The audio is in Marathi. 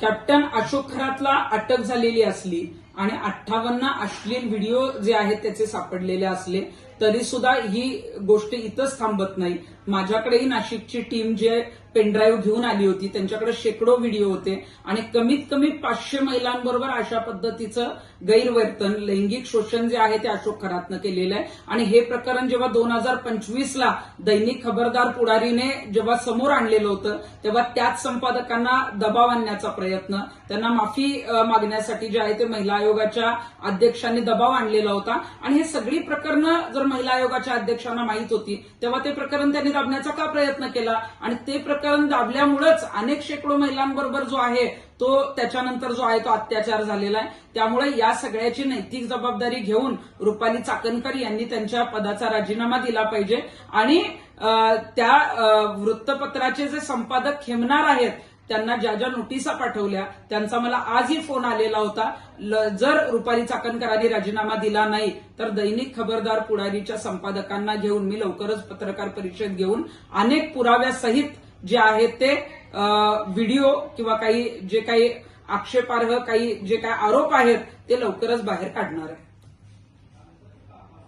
कॅप्टन अशोक खरातला अटक झालेली असली आणि 58 अश्लील व्हिडिओ जे आहेत त्याचे सापडलेले असले तरी सुद्धा ही गोष्ट इथंच थांबत नाही. माझ्याकडेही नाशिकची टीम जे पेनड्राईव्ह घेऊन आली होती त्यांच्याकडे शेकडो व्हिडिओ होते आणि कमीत कमी 500 महिलांबरोबर अशा पद्धतीचं गैरवर्तन, लैंगिक शोषण जे आहे ते अशोक खरातनं केलेलं आहे. आणि हे प्रकरण जेव्हा 2025ला दैनिक खबरदार पुढारीने जेव्हा समोर आणलेलं होतं तेव्हा त्याच संपादकांना दबाव आणण्याचा प्रयत्न, त्यांना माफी मागण्यासाठी जे आहे ते महिला आयोगाच्या अध्यक्षांनी दबाव आणलेला होता. आणि हे सगळी प्रकरणं जर महिला आयोगाच्या अध्यक्षांना माहीत होती तेव्हा ते प्रकरण त्यांनी दाबण्याचा का प्रयत्न केला आणि ते प्रकरण दाबल्यामुळेच अनेक शेकडो महिलांबरोबर जो आहे तो त्याच्यानंतर जो आहे तो अत्याचार झालेला आहे. त्यामुळे या सगळ्याची नैतिक जबाबदारी घेऊन रुपाली चाकणकर यांनी त्यांच्या पदाचा राजीनामा दिला पाहिजे आणि त्या वृत्तपत्राचे जे संपादक खेमणार आहेत त्यांना ज्या ज्या नोटिसा पाठवल्या त्यांचा मला आजही फोन आलेला होता. जर रुपाली चाकणकरांनी राजीनामा दिला नाही तर दैनिक खबरदार पुढारीच्या संपादकांना घेऊन मी लवकरच पत्रकार परिषद घेऊन अनेक पुराव्यासहित जे आहेत ते व्हिडिओ किंवा काही जे काही आक्षेपार्ह काही जे काही आरोप आहेत ते लवकरच बाहेर काढणार आहे.